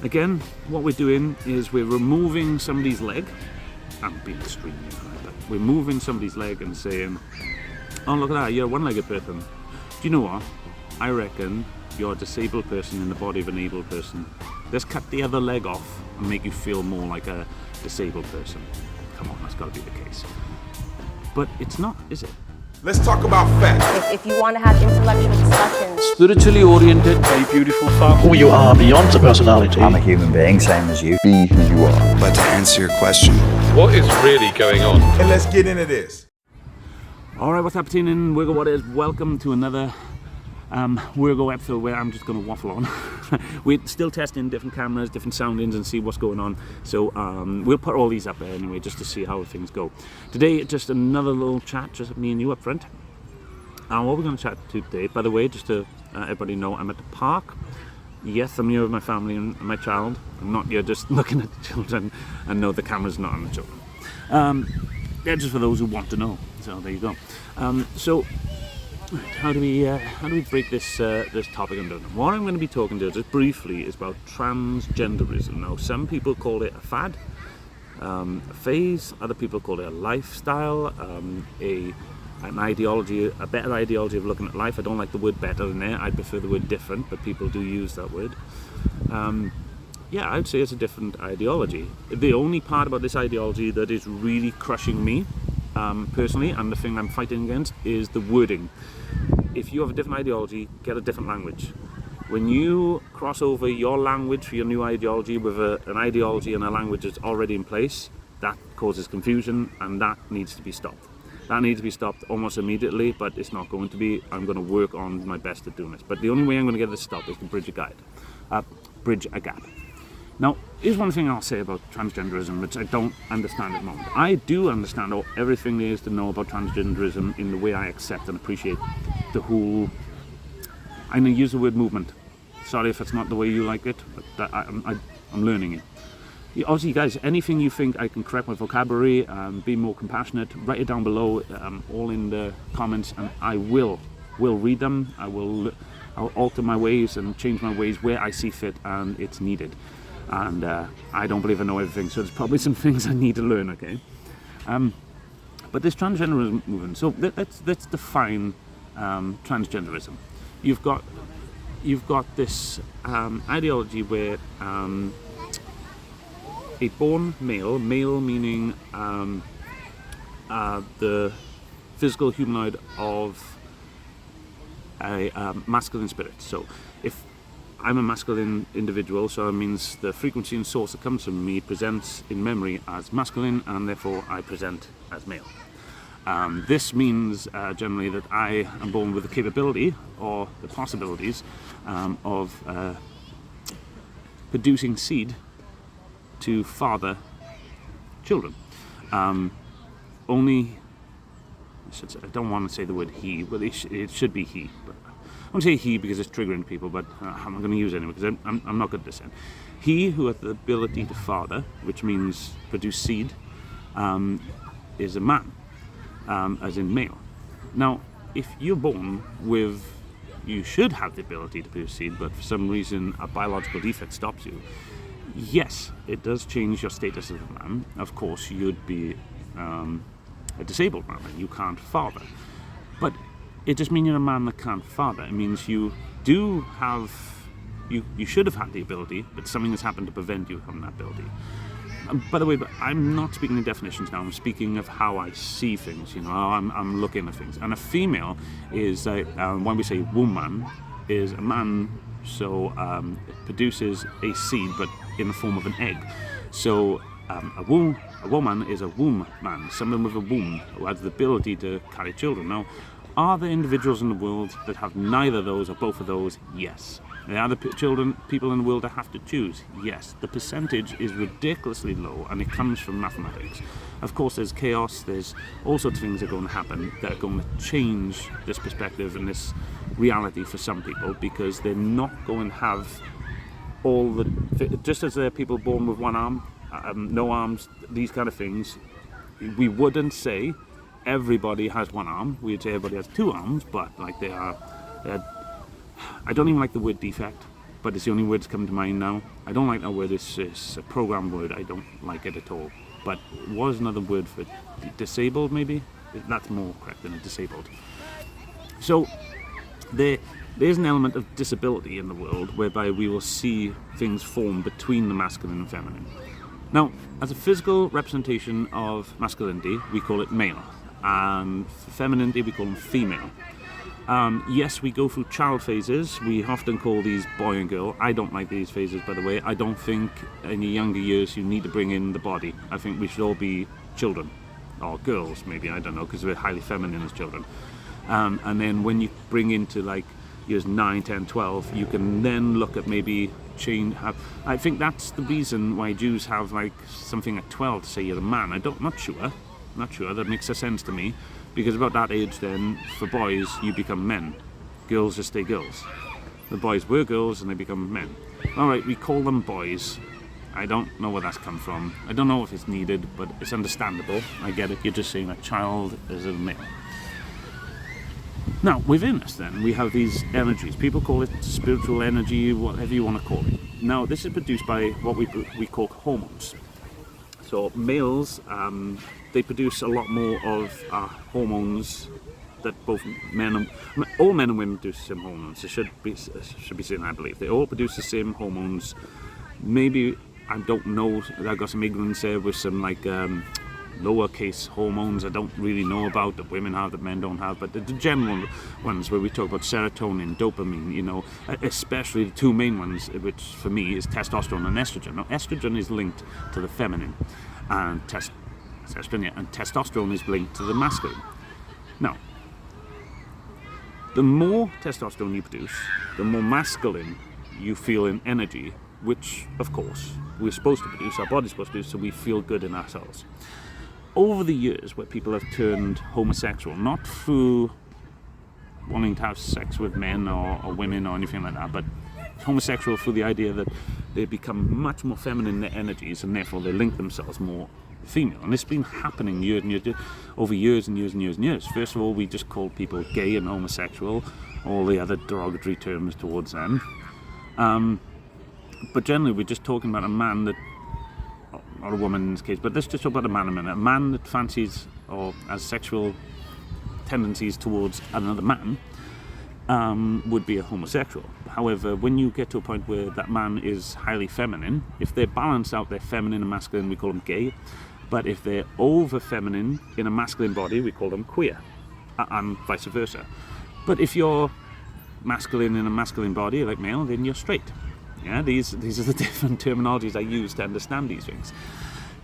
Again, what we're doing is we're removing somebody's leg. I'm being extremely right, but we're moving somebody's leg and saying, oh, look at that, you're a one-legged person. Do you know what? I reckon you're a disabled person in the body of an able person. Let's cut the other leg off and make you feel more like a disabled person. Come on, that's got to be the case. But it's not, is it? Let's talk about facts. If you want to have intellectual discussions. Spiritually oriented, a beautiful far who you are beyond the personality. I'm a human being, same as you. Be who you are. But to answer your question, what is really going on? And let's get into this. Alright, what's happening in Wirgo? What is? Welcome to another W.I.R.G.O episode where I'm just going to waffle on. We're still testing different cameras, different soundings and see what's going on. So we'll put all these up there anyway just to see how things go. Today, just another little chat, just me and you up front. What we're going to chat to today, by the way, just to everybody know, I'm at the park. Yes, I'm here with my family and my child. I'm not here just looking at the children and know the camera's not on the children. Yeah, just for those who want to know. So there you go. So how do we break this this topic down? What I'm going to be talking to just briefly is about transgenderism. Now, some people call it a fad, a phase. Other people call it a lifestyle, an ideology, a better ideology of looking at life. I don't like the word better in there. I prefer the word different, but people do use that word. Yeah, I'd say it's a different ideology. The only part about this ideology that is really crushing me, personally, and the thing I'm fighting against, is the wording. If you have a different ideology, get a different language. When you cross over your language for your new ideology with an ideology and a language that's already in place, that causes confusion, and that needs to be stopped. That needs to be stopped almost immediately, but it's not going to be. I'm going to work on my best at doing this. But the only way I'm going to get this stopped is to bridge a gap. Now, here's one thing I'll say about transgenderism, which I don't understand at the moment. I do understand everything there is to know about transgenderism in the way I accept and appreciate the whole. I'm going to use the word movement. Sorry if it's not the way you like it, but I'm learning it. Obviously, guys, anything you think I can correct my vocabulary, be more compassionate, write it down below, all in the comments, and I will read them. I'll alter my ways and change my ways where I see fit and it's needed. And I don't believe I know everything, so there's probably some things I need to learn, okay? But this transgenderism movement, so let's define transgenderism. You've got this ideology where a born male meaning the physical humanoid of a masculine spirit. So if I'm a masculine individual, so it means the frequency and source that comes from me presents in memory as masculine, and therefore I present as male. This means generally that I am born with the capability or the possibilities of producing seed to father children. Only, I don't want to say the word he, but it should be he. But I won't say he because it's triggering people, but I'm going to use it anyway because I'm not good at this. He who has the ability to father, which means produce seed, is a man, as in male. Now, if you're born with, you should have the ability to produce seed, but for some reason a biological defect stops you, yes, it does change your status as a man. Of course, you'd be a disabled man and you can't father. But it just means you're a man that can't father. It means you do have, you should have had the ability, but something has happened to prevent you from that ability. By the way, but I'm not speaking in definitions now. I'm speaking of how I see things. You know, I'm looking at things. And a female is, when we say woman, is a man. So it produces a seed, but in the form of an egg. So a woman is a womb man, someone with a womb who has the ability to carry children. Now, are there individuals in the world that have neither of those or both of those? Yes. There are people in the world that have to choose? Yes. The percentage is ridiculously low, and it comes from mathematics. Of course, there's chaos, there's all sorts of things that are going to happen that are going to change this perspective and this reality for some people, because they're not going to have all the, just as there are people born with one arm, no arms, these kind of things, we wouldn't say everybody has one arm, we'd say everybody has two arms, but like they are I don't even like the word defect, but it's the only word that's coming to mind now. I don't like that word. It's a programmed word. I don't like it at all. But it was another word for disabled, maybe? That's more correct than a disabled. So there's an element of disability in the world whereby we will see things form between the masculine and feminine. Now, as a physical representation of masculinity, we call it male, and for femininity, we call them female. Yes, we go through child phases. We often call these boy and girl. I don't like these phases, by the way. I don't think in your younger years you need to bring in the body. I think we should all be children, or girls maybe, I don't know, because we're highly feminine as children. And then when you bring into like years 9, 10, 12, you can then look at maybe I think that's the reason why Jews have like something at 12 to say you're a man. Not sure, that makes sense to me, because about that age then, for boys, you become men. Girls just stay girls. The boys were girls and they become men. Alright, we call them boys. I don't know where that's come from. I don't know if it's needed, but it's understandable. I get it, you're just saying a child is a male. Now, within us then, we have these energies. People call it spiritual energy, whatever you want to call it. Now, this is produced by what we call hormones. So males, they produce a lot more of hormones that both all men and women produce the same hormones. It should be seen, I believe. They all produce the same hormones. Maybe, I don't know, I've got some ignorance there with some like lowercase hormones I don't really know about, that women have that men don't have, but the general ones where we talk about serotonin, dopamine, you know, especially the two main ones, which for me is testosterone and estrogen. Now, estrogen is linked to the feminine, and testosterone is linked to the masculine. Now, the more testosterone you produce, the more masculine you feel in energy, which, of course, we're supposed to produce, our body's supposed to do, so we feel good in ourselves. Over the years, where people have turned homosexual, not through wanting to have sex with men or women or anything like that, but homosexual through the idea that they become much more feminine in their energies, and therefore they link themselves more female. And it's been happening over years and years and years and years. First of all, we just called people gay and homosexual, all the other derogatory terms towards them. But generally, we're just talking about a man that, or a woman in this case, but let's just talk about a man a minute. A man that fancies or has sexual tendencies towards another man would be a homosexual. However, when you get to a point where that man is highly feminine, if they balance out their feminine and masculine, we call them gay. But if they're over feminine in a masculine body, we call them queer, and vice versa. But if you're masculine in a masculine body, like male, then you're straight. Yeah, these are the different terminologies I use to understand these things.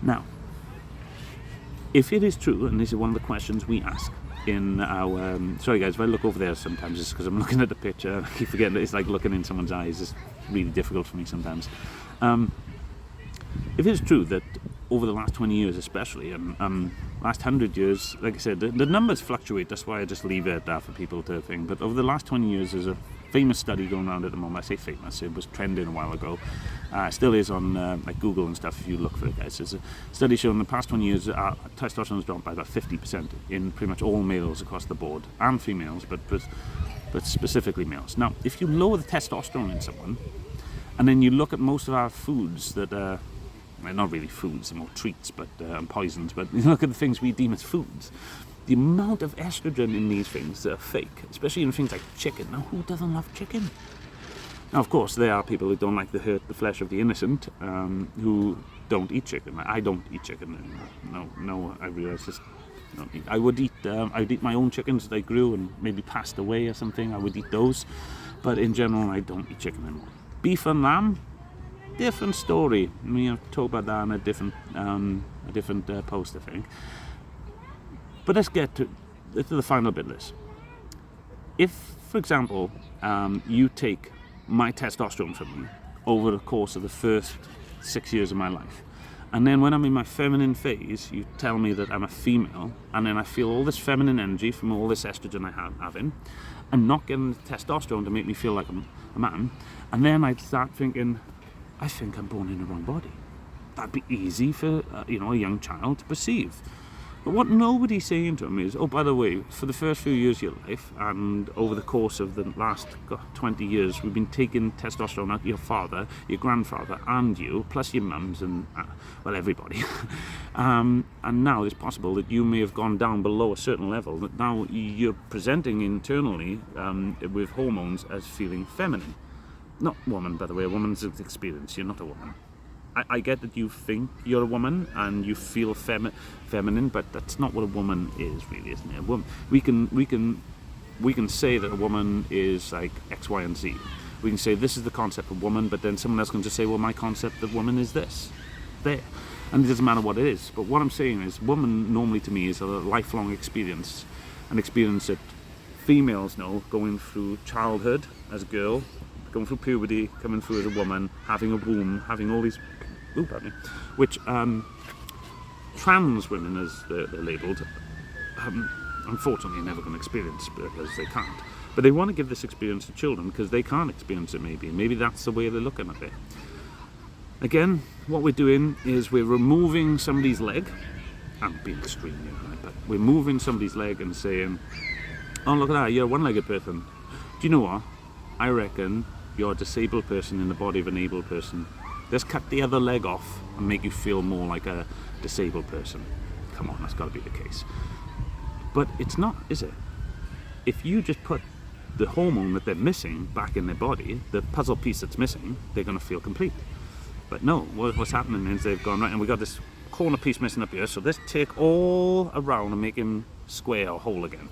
Now, if it is true, and this is one of the questions we ask in our... sorry guys, if I look over there sometimes, it's because I'm looking at the picture. I keep forgetting that it's like looking in someone's eyes. It's really difficult for me sometimes. If it is true that over the last 20 years especially, and last 100 years, like I said, the numbers fluctuate. That's why I just leave it at that for people to think. But over the last 20 years, there's a famous study going around at the moment. I say famous, it was trending a while ago. It still is on like Google and stuff if you look for it, guys. There's a study showing in the past 20 years testosterone has dropped by about 50% in pretty much all males across the board, and females, but specifically males. Now, if you lower the testosterone in someone, and then you look at most of our foods that are, well, not really foods, they're more treats but and poisons, but you look at the things we deem as foods, the amount of estrogen in these things that are fake, especially in things like chicken. Now, who doesn't love chicken? Now, of course, there are people who don't like to hurt the flesh of the innocent, who don't eat chicken. I don't eat chicken. No, I realise this. I would eat my own chickens that I grew and maybe passed away or something. I would eat those, but in general, I don't eat chicken anymore. Beef and lamb, different story. We'll talk about that in a different post, I think. But let's get to the final bit of this. If, for example, you take my testosterone from me over the course of the first 6 years of my life, and then when I'm in my feminine phase, you tell me that I'm a female, and then I feel all this feminine energy from all this estrogen I have in, and not getting the testosterone to make me feel like I'm a man, and then I'd start thinking, I think I'm born in the wrong body. That'd be easy for a young child to perceive. But what nobody's saying to them is, oh, by the way, for the first few years of your life and over the course of the last 20 years, we've been taking testosterone out of your father, your grandfather, and you, plus your mums and, well, everybody. And now it's possible that you may have gone down below a certain level, that now you're presenting internally with hormones as feeling feminine. Not woman, by the way. A woman's experience. You're not a woman. I get that you think you're a woman and you feel feminine, but that's not what a woman is, really, isn't it? A woman, we can say that a woman is like X, Y, and Z. We can say this is the concept of woman, but then someone else can just say, well, my concept of woman is this, there, and it doesn't matter what it is. But what I'm saying is, woman normally to me is a lifelong experience, an experience that females know, going through childhood as a girl, going through puberty, coming through as a woman, having a womb, having all these, which trans women, as they're labelled, unfortunately are never going to experience because they can't. But they want to give this experience to children because they can't experience it maybe. Maybe that's the way they're looking at it. Again, what we're doing is we're removing somebody's leg. I'm being extreme here, right? But we're moving somebody's leg and saying, oh, look at that, you're a one-legged person. Do you know what? I reckon you're a disabled person in the body of an able person. Let's cut the other leg off and make you feel more like a disabled person. Come on, that's got to be the case. But it's not, is it? If you just put the hormone that they're missing back in their body, the puzzle piece that's missing, they're going to feel complete. But no, what's happening is they've gone, right, and we've got this corner piece missing up here, so let's take all around and make him square or whole again.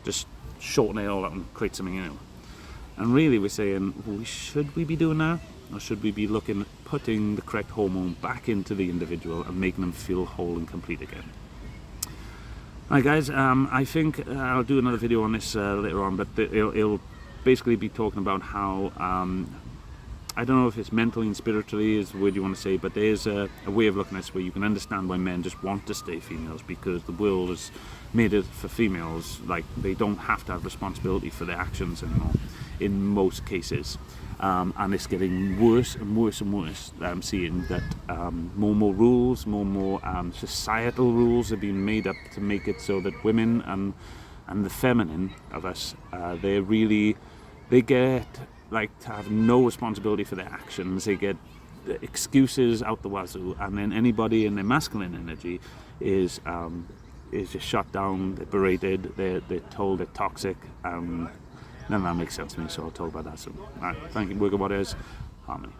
Just shorten it all up and create something new. And really we're saying, well, should we be doing that? Or should we be looking at putting the correct hormone back into the individual and making them feel whole and complete again? Alright guys, I think I'll do another video on this later on, but it'll basically be talking about how, I don't know if it's mentally and spiritually is the word you want to say, but there's a way of looking at this where you can understand why men just want to stay females, because the world has made it for females like they don't have to have responsibility for their actions anymore in most cases. And it's getting worse and worse and worse. I'm seeing that more and more rules, more and more societal rules are being made up to make it so that women and the feminine of us, they get like to have no responsibility for their actions. They get excuses out the wazoo, and then anybody in their masculine energy is just shut down, they're berated, they're told they're toxic. None of that makes sense to me, so I'll talk about that soon. Alright, thank you, W.I.R.G.O. What is Harmony.